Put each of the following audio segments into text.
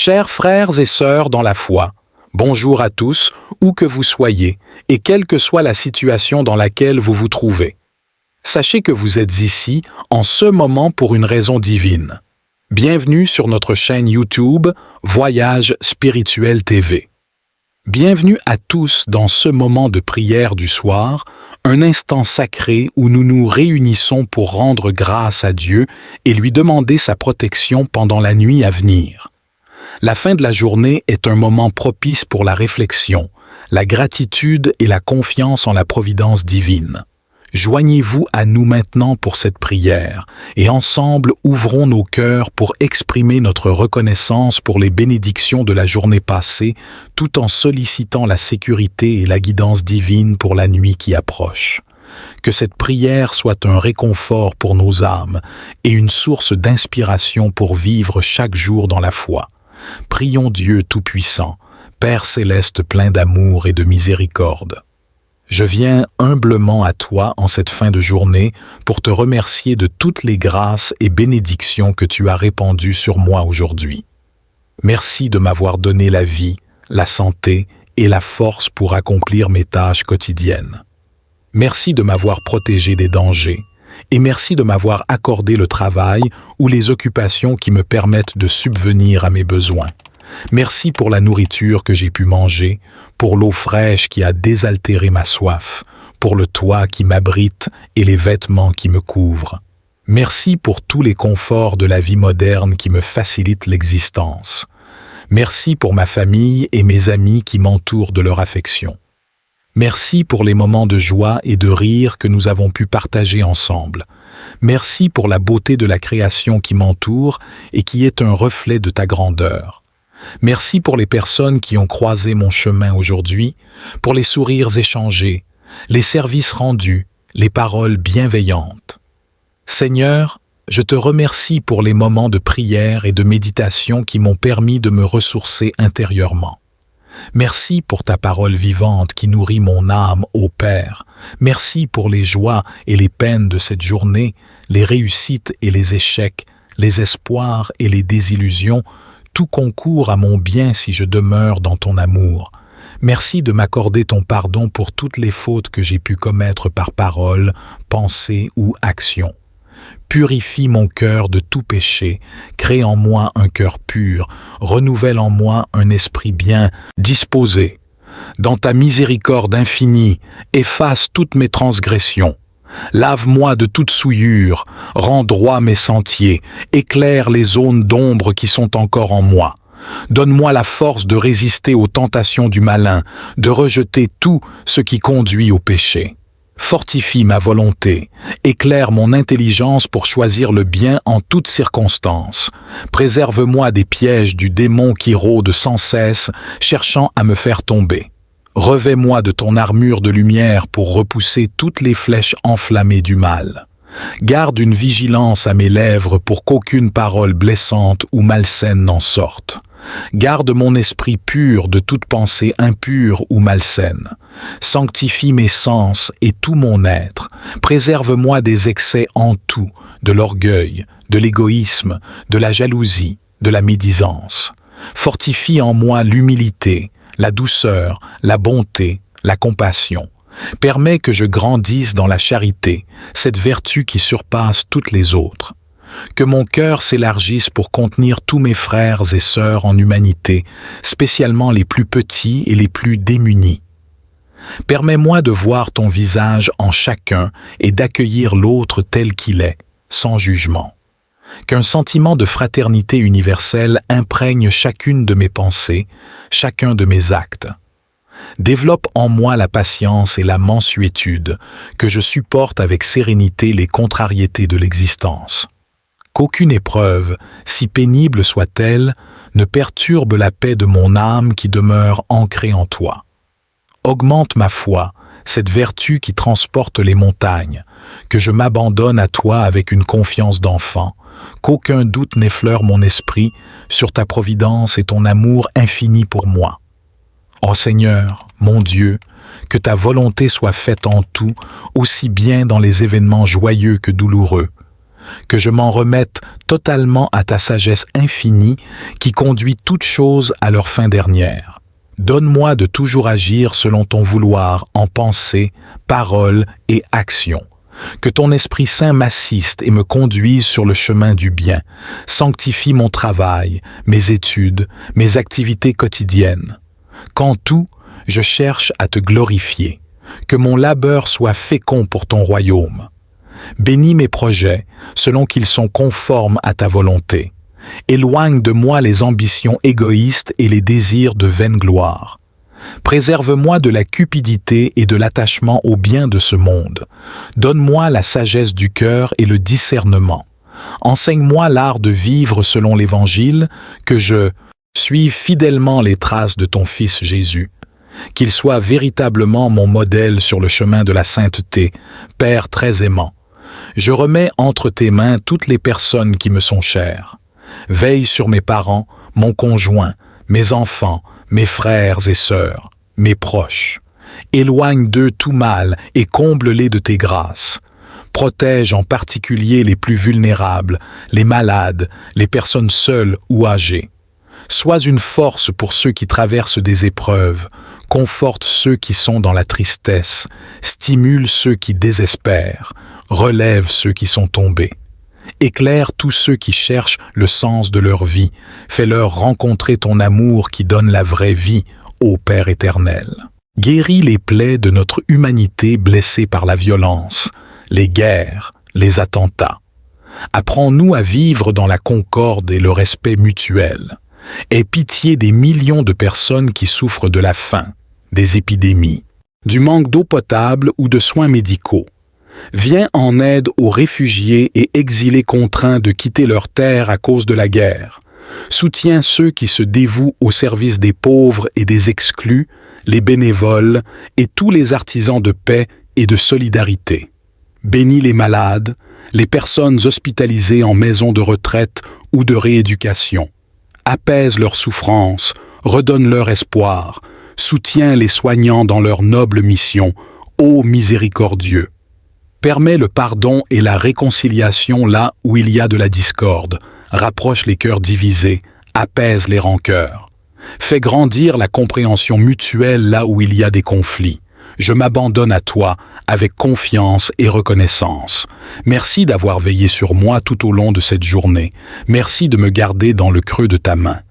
Chers frères et sœurs dans la foi, bonjour à tous, où que vous soyez, et quelle que soit la situation dans laquelle vous vous trouvez. Sachez que vous êtes ici en ce moment pour une raison divine. Bienvenue sur notre chaîne YouTube Voyage Spirituel TV. Bienvenue à tous dans ce moment de prière du soir, un instant sacré où nous nous réunissons pour rendre grâce à Dieu et lui demander sa protection pendant la nuit à venir. La fin de la journée est un moment propice pour la réflexion, la gratitude et la confiance en la providence divine. Joignez-vous à nous maintenant pour cette prière et ensemble ouvrons nos cœurs pour exprimer notre reconnaissance pour les bénédictions de la journée passée tout en sollicitant la sécurité et la guidance divine pour la nuit qui approche. Que cette prière soit un réconfort pour nos âmes et une source d'inspiration pour vivre chaque jour dans la foi. Prions Dieu Tout-Puissant, Père Céleste plein d'amour et de miséricorde. Je viens humblement à toi en cette fin de journée pour te remercier de toutes les grâces et bénédictions que tu as répandues sur moi aujourd'hui. Merci de m'avoir donné la vie, la santé et la force pour accomplir mes tâches quotidiennes. Merci de m'avoir protégé des dangers et merci de m'avoir accordé le travail ou les occupations qui me permettent de subvenir à mes besoins. Merci pour la nourriture que j'ai pu manger, pour l'eau fraîche qui a désaltéré ma soif, pour le toit qui m'abrite et les vêtements qui me couvrent. Merci pour tous les conforts de la vie moderne qui me facilitent l'existence. Merci pour ma famille et mes amis qui m'entourent de leur affection. Merci pour les moments de joie et de rire que nous avons pu partager ensemble. Merci pour la beauté de la création qui m'entoure et qui est un reflet de ta grandeur. Merci pour les personnes qui ont croisé mon chemin aujourd'hui, pour les sourires échangés, les services rendus, les paroles bienveillantes. Seigneur, je te remercie pour les moments de prière et de méditation qui m'ont permis de me ressourcer intérieurement. Merci pour ta parole vivante qui nourrit mon âme, ô Père. Merci pour les joies et les peines de cette journée, les réussites et les échecs, les espoirs et les désillusions. Tout concourt à mon bien si je demeure dans ton amour. Merci de m'accorder ton pardon pour toutes les fautes que j'ai pu commettre par parole, pensée ou action. Purifie mon cœur de tout péché, crée en moi un cœur pur, renouvelle en moi un esprit bien disposé. Dans ta miséricorde infinie, efface toutes mes transgressions. Lave-moi de toute souillure, rends droit mes sentiers, éclaire les zones d'ombre qui sont encore en moi. Donne-moi la force de résister aux tentations du malin, de rejeter tout ce qui conduit au péché. Fortifie ma volonté, éclaire mon intelligence pour choisir le bien en toutes circonstances. Préserve-moi des pièges du démon qui rôde sans cesse, cherchant à me faire tomber. Revêt-moi de ton armure de lumière pour repousser toutes les flèches enflammées du mal. Garde une vigilance à mes lèvres pour qu'aucune parole blessante ou malsaine n'en sorte. Garde mon esprit pur de toute pensée impure ou malsaine. Sanctifie mes sens et tout mon être. Préserve-moi des excès en tout, de l'orgueil, de l'égoïsme, de la jalousie, de la médisance. Fortifie en moi l'humilité, la douceur, la bonté, la compassion. Permets que je grandisse dans la charité, cette vertu qui surpasse toutes les autres. Que mon cœur s'élargisse pour contenir tous mes frères et sœurs en humanité, spécialement les plus petits et les plus démunis. Permets-moi de voir ton visage en chacun et d'accueillir l'autre tel qu'il est, sans jugement. Qu'un sentiment de fraternité universelle imprègne chacune de mes pensées, chacun de mes actes. Développe en moi la patience et la mansuétude, que je supporte avec sérénité les contrariétés de l'existence. Qu'aucune épreuve, si pénible soit-elle, ne perturbe la paix de mon âme qui demeure ancrée en toi. Augmente ma foi, cette vertu qui transporte les montagnes, que je m'abandonne à toi avec une confiance d'enfant, qu'aucun doute n'effleure mon esprit sur ta providence et ton amour infini pour moi. Ô Seigneur, mon Dieu, que ta volonté soit faite en tout, aussi bien dans les événements joyeux que douloureux. que je m'en remette totalement à ta sagesse infinie qui conduit toutes choses à leur fin dernière. Donne-moi de toujours agir selon ton vouloir en pensée, parole et action. Que ton Esprit Saint m'assiste et me conduise sur le chemin du bien. Sanctifie mon travail, mes études, mes activités quotidiennes. Qu'en tout, je cherche à te glorifier. Que mon labeur soit fécond pour ton royaume. Bénis mes projets selon qu'ils sont conformes à ta volonté. Éloigne de moi les ambitions égoïstes et les désirs de vaine gloire. Préserve-moi de la cupidité et de l'attachement au bien de ce monde. Donne-moi la sagesse du cœur et le discernement. Enseigne-moi l'art de vivre selon l'Évangile, que je suive fidèlement les traces de ton Fils Jésus. Qu'il soit véritablement mon modèle sur le chemin de la sainteté, Père très aimant. Je remets entre tes mains toutes les personnes qui me sont chères. Veille sur mes parents, mon conjoint, mes enfants, mes frères et sœurs, mes proches. Éloigne d'eux tout mal et comble-les de tes grâces. Protège en particulier les plus vulnérables, les malades, les personnes seules ou âgées. Sois une force pour ceux qui traversent des épreuves, conforte ceux qui sont dans la tristesse, stimule ceux qui désespèrent, relève ceux qui sont tombés. Éclaire tous ceux qui cherchent le sens de leur vie, fais-leur rencontrer ton amour qui donne la vraie vie, ô Père éternel. Guéris les plaies de notre humanité blessée par la violence, les guerres, les attentats. Apprends-nous à vivre dans la concorde et le respect mutuel. Aie pitié des millions de personnes qui souffrent de la faim, des épidémies, du manque d'eau potable ou de soins médicaux. Viens en aide aux réfugiés et exilés contraints de quitter leur terre à cause de la guerre. Soutiens ceux qui se dévouent au service des pauvres et des exclus, les bénévoles et tous les artisans de paix et de solidarité. Bénis les malades, les personnes hospitalisées en maison de retraite ou de rééducation. Apaise leurs souffrances, redonne leur espoir, soutiens les soignants dans leur noble mission, ô miséricordieux. Permets le pardon et la réconciliation là où il y a de la discorde, rapproche les cœurs divisés, apaise les rancœurs. Fais grandir la compréhension mutuelle là où il y a des conflits. Je m'abandonne à toi avec confiance et reconnaissance. Merci d'avoir veillé sur moi tout au long de cette journée. Merci de me garder dans le creux de ta main.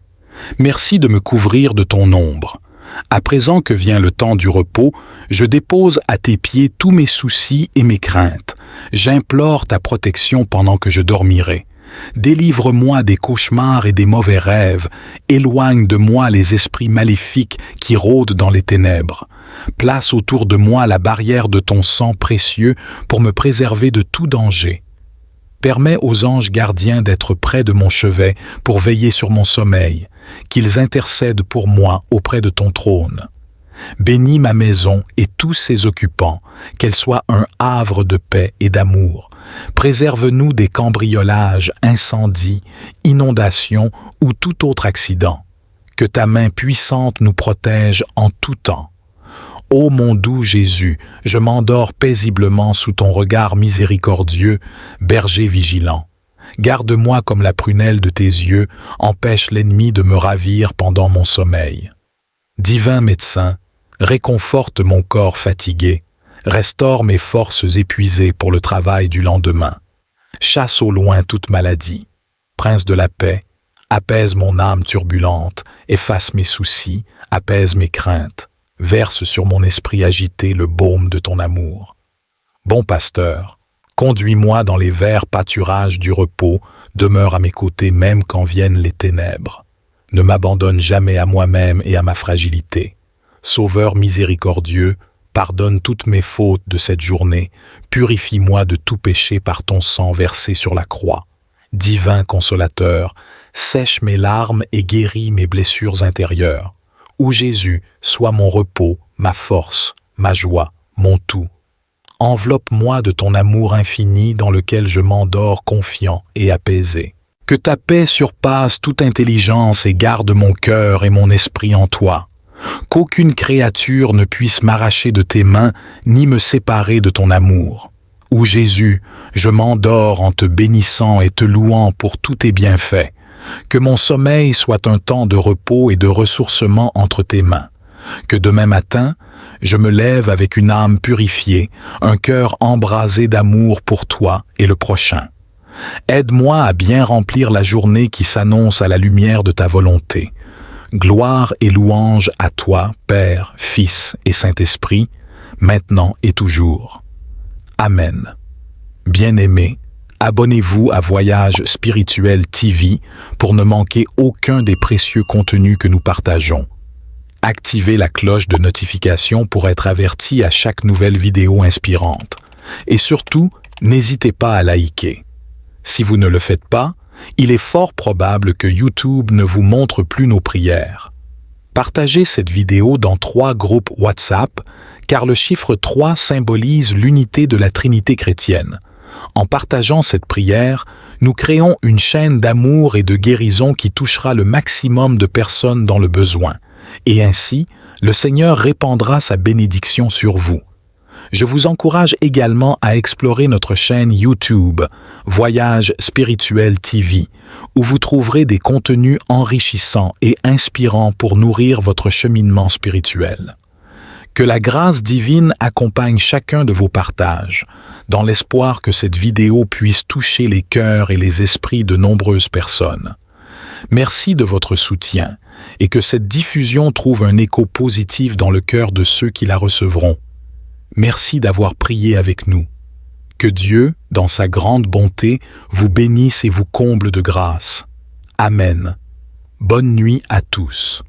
Merci de me couvrir de ton ombre. À présent que vient le temps du repos, je dépose à tes pieds tous mes soucis et mes craintes. J'implore ta protection pendant que je dormirai. Délivre-moi des cauchemars et des mauvais rêves. Éloigne de moi les esprits maléfiques qui rôdent dans les ténèbres. Place autour de moi la barrière de ton sang précieux pour me préserver de tout danger. Permets aux anges gardiens d'être près de mon chevet pour veiller sur mon sommeil, qu'ils intercèdent pour moi auprès de ton trône. Bénis ma maison et tous ses occupants, qu'elle soit un havre de paix et d'amour. Préserve-nous des cambriolages, incendies, inondations ou tout autre accident. Que ta main puissante nous protège en tout temps. Ô mon doux Jésus, je m'endors paisiblement sous ton regard miséricordieux, berger vigilant. Garde-moi comme la prunelle de tes yeux, empêche l'ennemi de me ravir pendant mon sommeil. Divin médecin, réconforte mon corps fatigué, restaure mes forces épuisées pour le travail du lendemain. Chasse au loin toute maladie. Prince de la paix, apaise mon âme turbulente, efface mes soucis, apaise mes craintes. Verse sur mon esprit agité le baume de ton amour. Bon pasteur, conduis-moi dans les verts pâturages du repos, demeure à mes côtés même quand viennent les ténèbres. Ne m'abandonne jamais à moi-même et à ma fragilité. Sauveur miséricordieux, pardonne toutes mes fautes de cette journée, purifie-moi de tout péché par ton sang versé sur la croix. Divin consolateur, sèche mes larmes et guéris mes blessures intérieures. Où Jésus soit mon repos, ma force, ma joie, mon tout. Enveloppe-moi de ton amour infini dans lequel je m'endors confiant et apaisé. Que ta paix surpasse toute intelligence et garde mon cœur et mon esprit en toi. Qu'aucune créature ne puisse m'arracher de tes mains ni me séparer de ton amour. Ô Jésus, je m'endors en te bénissant et te louant pour tous tes bienfaits. Que mon sommeil soit un temps de repos et de ressourcement entre tes mains. Que demain matin, je me lève avec une âme purifiée, un cœur embrasé d'amour pour toi et le prochain. Aide-moi à bien remplir la journée qui s'annonce à la lumière de ta volonté. Gloire et louange à toi, Père, Fils et Saint-Esprit, maintenant et toujours. Amen. Bien-aimés, abonnez-vous à Voyage Spirituel TV pour ne manquer aucun des précieux contenus que nous partageons. Activez la cloche de notification pour être averti à chaque nouvelle vidéo inspirante. Et surtout, n'hésitez pas à liker. Si vous ne le faites pas, il est fort probable que YouTube ne vous montre plus nos prières. Partagez cette vidéo dans 3 groupes WhatsApp, car le chiffre 3 symbolise l'unité de la Trinité chrétienne. En partageant cette prière, nous créons une chaîne d'amour et de guérison qui touchera le maximum de personnes dans le besoin. Et ainsi, le Seigneur répandra sa bénédiction sur vous. Je vous encourage également à explorer notre chaîne YouTube, Voyage Spirituel TV, où vous trouverez des contenus enrichissants et inspirants pour nourrir votre cheminement spirituel. Que la grâce divine accompagne chacun de vos partages, dans l'espoir que cette vidéo puisse toucher les cœurs et les esprits de nombreuses personnes. Merci de votre soutien et que cette diffusion trouve un écho positif dans le cœur de ceux qui la recevront. Merci d'avoir prié avec nous. Que Dieu, dans sa grande bonté, vous bénisse et vous comble de grâce. Amen. Bonne nuit à tous.